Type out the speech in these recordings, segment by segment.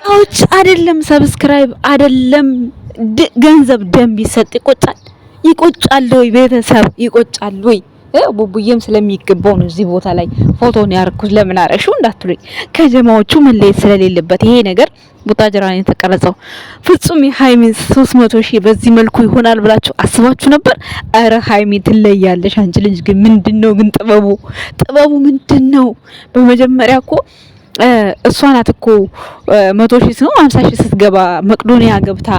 አውጭ አይደለም ሰብስክራይብ አይደለም ገንዘብ ደም ቢሰጥ ይቆጫል ወይ ቤተሰብ ይቆጫል ወይ? ቡቡዬም ስለሚገባው ነው እዚህ ቦታ ላይ ፎቶን ያርኩት። ለምን አረሽው እንዳትሉኝ ከጀማዎቹ መለየት ስለሌለበት ይሄ ነገር ቡታጅራን የተቀረጸው ፍጹም የሃይሚን 300,000 በዚህ መልኩ ይሆናል ብላችሁ አስባችሁ ነበር? አረ ሃይሚ ትለያለሽ አንቺ ልጅ። ግን ምንድነው ግን ጥበቡ ምንድነው? በመጀመሪያ እኮ እሷ ናት እኮ 100,000 ነው 50,000 ስትገባ መቅዶኒያ ገብታ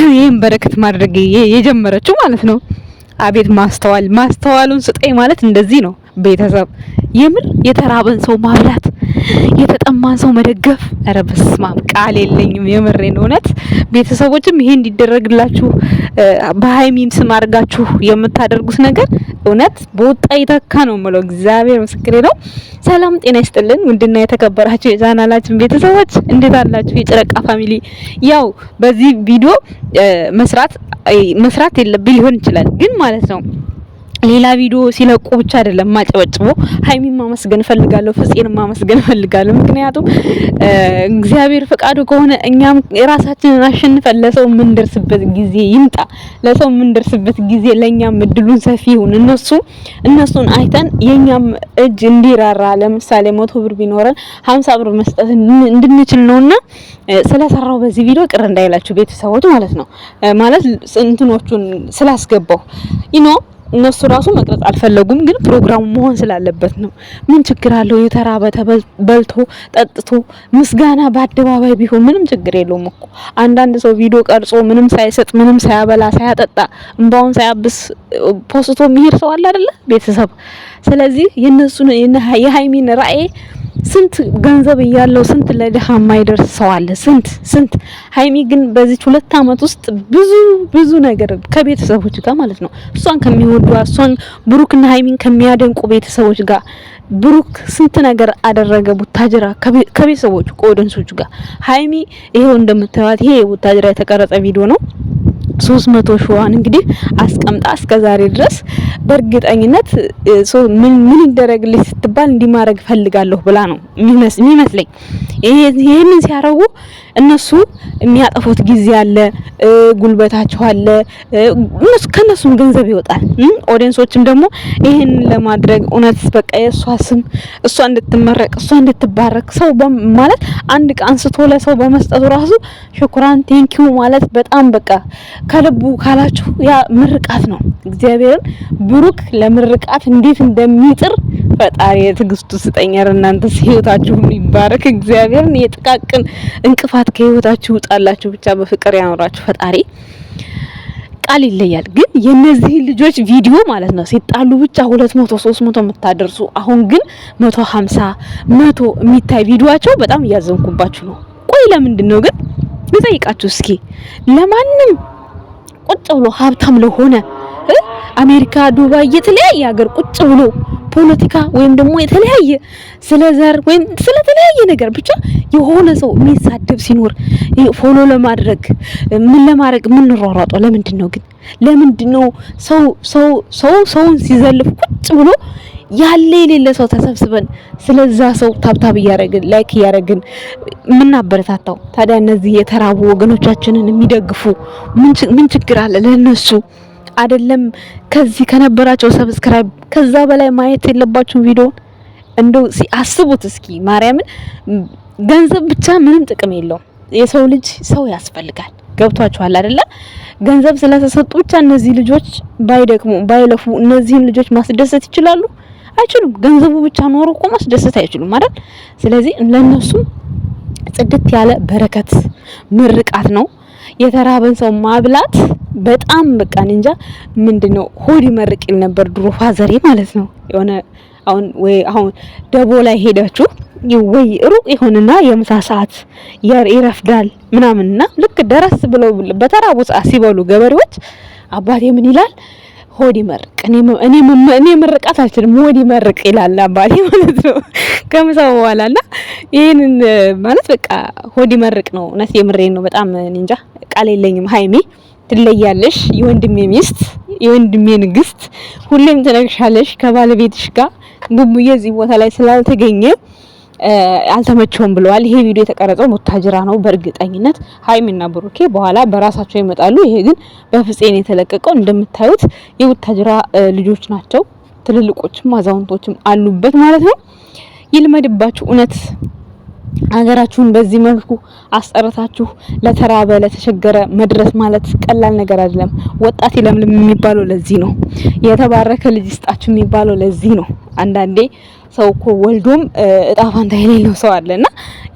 ይሄን በረከት ማድረግ የጀመረችው ማለት ነው። አቤት ማስተዋሉን ስጠኝ ማለት እንደዚህ ነው ቤተሰብ። የምር የተራበን ሰው ማብላት፣ የተጠማን ሰው መደገፍ። ኧረ በስመ አብ ቃል የለኝም የምሬን። እውነት ቤተሰቦችም ይሄ እንዲደረግላችሁ በሃይሚም ስም አድርጋችሁ የምታደርጉት ነገር እውነት በወጣ ይተካ ነው የምለው። እግዚአብሔር ምስክሬ ነው። ሰላም ጤና ይስጥልን ውድና የተከበራችሁ የቻናላችን ቤተሰቦች እንዴት አላችሁ? የጨረቃ ፋሚሊ ያው በዚህ ቪዲዮ መስራት የለብኝ ሊሆን ይችላል ግን ማለት ነው ሌላ ቪዲዮ ሲለቁ ብቻ አይደለም ማጨበጭቦ ሃይሚን ማመስገን ፈልጋለሁ፣ ፍፄን ማመስገን ፈልጋለሁ። ምክንያቱም እግዚአብሔር ፈቃዱ ከሆነ እኛም የራሳችንን አሸንፈን ለሰው የምንደርስበት ጊዜ ይምጣ። ለሰው የምንደርስበት ጊዜ ለኛም እድሉን ሰፊ ይሁን። እነሱን አይተን የኛም እጅ እንዲራራ ለምሳሌ 100 ብር ቢኖረን 50 ብር መስጠት እንድንችል ነውና ስለሰራው በዚህ ቪዲዮ ቅር እንዳይላችሁ ቤተሰቦች ማለት ነው። ማለት እንትኖቹን ስላስገባው እነሱ ራሱ መቅረጽ አልፈለጉም፣ ግን ፕሮግራሙ መሆን ስላለበት ነው። ምን ችግር አለው? የተራበ በልቶ ጠጥቶ ምስጋና በአደባባይ ቢሆን ምንም ችግር የለውም እኮ። አንዳንድ ሰው ቪዲዮ ቀርጾ ምንም ሳይሰጥ ምንም ሳያበላ ሳያጠጣ እንባውን ሳያብስ ፖስቶ የሚሄድ ሰው አለ አይደለ ቤተሰብ? ስለዚህ የሃይሚን ራዕይ ስንት ገንዘብ እያለው ስንት ለድሃ የማይደርስ ሰው አለ። ስንት ሃይሚ ግን በዚህ 2 አመት ውስጥ ብዙ ነገር ከቤተሰቦች ጋር ማለት ነው እሷን ከሚወዱ እሷን ብሩክና ሃይሚን ከሚያደንቁ ቤተሰቦች ጋር ብሩክ ስንት ነገር አደረገ። ቡታጅራ ከቤተሰቦቹ ከኦዲየንሶቹ ጋር ሃይሚ ይሄው እንደምታዩት ይሄ ቡታጅራ የተቀረጸ ቪዲዮ ነው። 300,000 እንግዲህ አስቀምጣ እስከዛሬ ድረስ በእርግጠኝነት ምን ይደረግልኝ ስትባል እንዲማረግ ፈልጋለሁ ብላ ነው የሚመስለኝ። ይሄንን ሲያረጉ እነሱ የሚያጠፉት ጊዜ አለ፣ ጉልበታቸው አለ፣ ከነሱም ገንዘብ ይወጣል። ኦዲየንሶችም ደግሞ ይሄን ለማድረግ እውነት በቃ የሷ ስም እሷ እንድትመረቅ እሷ እንድትባረክ ሰው ማለት አንድ ቀን አንስቶ ለሰው በመስጠቱ ራሱ ሹክራን ቴንኪው ማለት በጣም በቃ ከልቡ ካላችሁ ያ ምርቃት ነው። እግዚአብሔርን ብሩክ ለምርቃት እንዴት እንደሚጥር ፈጣሪ የትግስቱ ስጠኛር። እናንተስ ህይወታችሁ ይባረክ። እግዚአብሔርን የጥቃቅን እንቅፋት ከህይወታችሁ ውጣላችሁ፣ ብቻ በፍቅር ያኖራችሁ ፈጣሪ። ቃል ይለያል። ግን የነዚህ ልጆች ቪዲዮ ማለት ነው ሲጣሉ ብቻ 200 300 የምታደርሱ አሁን ግን 150 100 የሚታይ ቪዲዮአቸው በጣም እያዘንኩባችሁ ነው። ቆይ ለምንድን ነው ግን ልጠይቃችሁ እስኪ ለማንም ቁጭ ብሎ ሀብታም ለሆነ አሜሪካ፣ ዱባይ የተለያየ ሀገር ቁጭ ብሎ ፖለቲካ ወይም ደግሞ የተለያየ ስለ ዘር ወይም ስለ ተለያየ ነገር ብቻ የሆነ ሰው የሚሳደብ ሲኖር ፎሎ ለማድረግ ምን ሯሯጦ ለምንድን ነው ግን? ለምንድን ነው ሰውን ሲዘልፍ ቁጭ ብሎ ያለ የሌለ ሰው ተሰብስበን ስለዛ ሰው ታብታብ እያረግን ላይክ እያረግን ምን አበረታታው? ታዲያ እነዚህ የተራቡ ወገኖቻችንን የሚደግፉ ምን ችግር አለ ለነሱ? አይደለም ከዚህ ከነበራቸው ሰብስክራይብ ከዛ በላይ ማየት የለባችሁም ቪዲዮ። እንደው አስቡት እስኪ ማርያምን። ገንዘብ ብቻ ምንም ጥቅም የለውም። የሰው ልጅ ሰው ያስፈልጋል። ገብቷችኋል አይደለ? ገንዘብ ስለተሰጡ ብቻ እነዚህ ልጆች ባይደክሙ ባይለፉ እነዚህን ልጆች ማስደሰት ይችላሉ? አይችሉም። ገንዘቡ ብቻ ኖሮ እኮ ማስደሰት አይችሉም አይደል? ስለዚህ ለነሱ ጽድት ያለ በረከት ምርቃት ነው። የተራበን ሰው ማብላት በጣም በቃ እንጃ ምንድነው ሆድ ይመርቅ ይል ነበር ድሮ ፋዘሬ ማለት ነው። የሆነ አሁን ደቦ ላይ ሄዳችሁ ወይ ሩቅ ይሆንና የምሳ ሰዓት ይረፍዳል ምናምንና ልክ ደረስ ብለው በተራቡ ሰዓት ሲበሉ ገበሬዎች አባቴ ምን ይላል? ሆድ ይመርቅ። እኔ ምርቃት አልችልም ሆድ ይመርቅ ይላል አባቴ ማለት ነው ከምሳው በኋላና ይሄንን ማለት በቃ ሆድ ይመርቅ ነው። እውነት የምሬን ነው። በጣም እንጃ ቃል የለኝም። ሃይሚ ትለያለሽ፣ የወንድሜ ሚስት፣ የወንድሜ ንግስት፣ ሁሌም ትነግሻለሽ ከባለቤትሽ ጋር። ቡቡዬ እዚህ ቦታ ላይ ስላልተገኘ አልተመቸውም ብለዋል። ይሄ ቪዲዮ የተቀረጸው ቡታጅራ ነው በእርግጠኝነት ሀይሚና ብሩኬ በኋላ በራሳቸው ይመጣሉ። ይሄ ግን በፍፄን የተለቀቀው እንደምታዩት የቡታጅራ ልጆች ናቸው። ትልልቆችም አዛውንቶችም አሉበት ማለት ነው። ይልመድባችሁ እውነት ሀገራችሁን በዚህ መልኩ አስጠርታችሁ ለተራበ ለተቸገረ መድረስ ማለት ቀላል ነገር አይደለም። ወጣት ይለምልም የሚባለው ለዚህ ነው። የተባረከ ልጅ ይስጣችሁ የሚባለው ለዚህ ነው። አንዳንዴ ሰው እኮ ወልዶም እጣ ፋንታ የሌለው ሰው አለና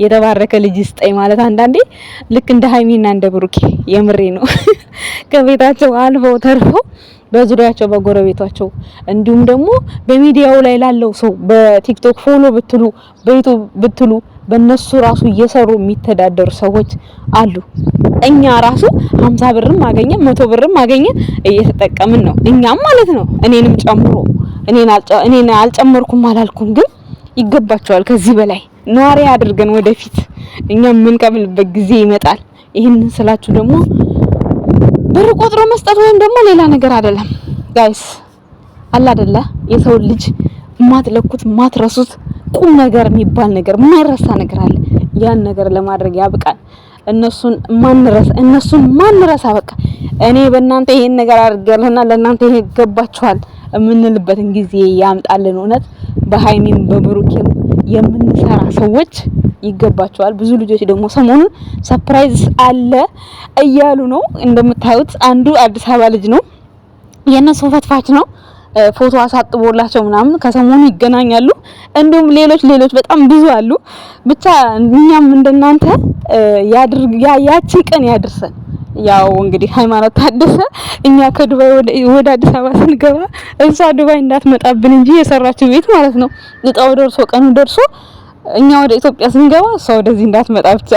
የተባረከ ልጅ ይስጠኝ ማለት አንዳንዴ ልክ እንደ ሀይሚና እንደ ብሩኬ የምሬ ነው ከቤታቸው አልፈው ተርፈው በዙሪያቸው በጎረቤታቸው እንዲሁም ደግሞ በሚዲያው ላይ ላለው ሰው በቲክቶክ ፎሎ ብትሉ በዩቲዩብ ብትሉ በእነሱ ራሱ እየሰሩ የሚተዳደሩ ሰዎች አሉ። እኛ ራሱ 50 ብርም አገኘን 100 ብርም አገኘን እየተጠቀምን ነው እኛም ማለት ነው። እኔንም ጨምሮ እኔን አልጨመርኩም አላልኩም፣ ግን ይገባቸዋል። ከዚህ በላይ ኗሪ አድርገን ወደፊት እኛም የምንቀበልበት ጊዜ ይመጣል። ይሄንን ስላችሁ ደግሞ ብር ቆጥሮ መስጠት ወይም ደግሞ ሌላ ነገር አይደለም ጋይስ። አላ አይደለ የሰው ልጅ ማትለኩት ማትረሱት ቁም ነገር የሚባል ነገር ማይረሳ ነገር አለ። ያን ነገር ለማድረግ ያብቃል። እነሱን ማንረሳ በቃ እኔ በእናንተ ይሄን ነገር አድርጌያለሁና ለእናንተ ይሄ ይገባችኋል የምንልበትን ጊዜ ያምጣልን። እውነት በሃይሚም በብሩኬም የምንሰራ ሰዎች ይገባቸዋል። ብዙ ልጆች ደግሞ ሰሞኑን ሰርፕራይዝ አለ እያሉ ነው። እንደምታዩት አንዱ አዲስ አበባ ልጅ ነው፣ የነሱ ፈትፋች ነው። ፎቶ አሳጥቦላቸው ምናምን ከሰሞኑ ይገናኛሉ። እንዲሁም ሌሎች በጣም ብዙ አሉ። ብቻ እኛም እንደናንተ ያቺ ቀን ያድርሰን። ያው እንግዲህ ሃይማኖት ታደሰ እኛ ከዱባይ ወደ አዲስ አበባ ስንገባ እሷ ዱባይ እንዳትመጣብን እንጂ የሰራችው ቤት ማለት ነው እጣው ደርሶ ቀኑ ደርሶ እኛ ወደ ኢትዮጵያ ስንገባ እሷ ወደዚህ እንዳትመጣ ብቻ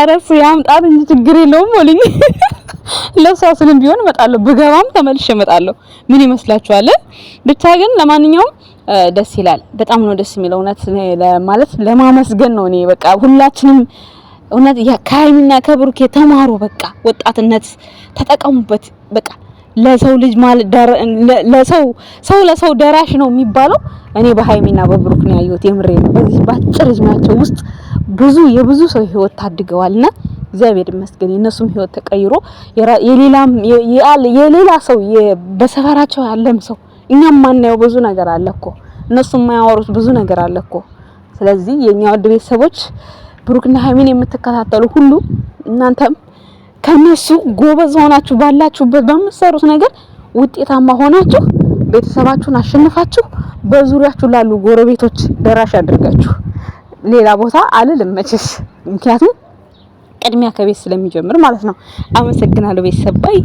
አረሱ ያምጣት እንጂ ችግር የለውም ወልኝ ለሷ ስለም ቢሆን እመጣለሁ፣ ብገባም ተመልሼ እመጣለሁ። ምን ይመስላችኋል? ብቻ ግን ለማንኛውም ደስ ይላል። በጣም ነው ደስ የሚለው። እውነት ማለት ለማመስገን ነው። እኔ በቃ ሁላችንም እውነት ከሀይሚና ከብሩኬ ተማሩ። በቃ ወጣትነት ተጠቀሙበት። በቃ ለሰው ልጅ ማለት ለሰው ደራሽ ነው የሚባለው። እኔ በሀይሚና በብሩክ ነው ያየሁት። የምሬ ነው። በዚህ ባጭር እድሜያቸው ውስጥ የብዙ ሰው ህይወት ታድገዋልና እግዚአብሔር ይመስገን። የነሱም ህይወት ተቀይሮ የሌላ ሰው በሰፈራቸው ያለም ሰው እኛም ማናየው ብዙ ነገር አለ እኮ፣ እነሱም የማያወሩት ብዙ ነገር አለ እኮ። ስለዚህ የኛ ወድ ቤተሰቦች ብሩክና ሀይሚን የምትከታተሉ ሁሉ እናንተም ከነሱ ጎበዝ ሆናችሁ ባላችሁበት በምትሰሩት ነገር ውጤታማ ሆናችሁ ቤተሰባችሁን አሸንፋችሁ በዙሪያችሁ ላሉ ጎረቤቶች ደራሽ አድርጋችሁ ሌላ ቦታ አልልም መቼስ፣ ምክንያቱም ቅድሚያ ከቤት ስለሚጀምር ማለት ነው። አመሰግናለሁ ቤተሰብ ባይ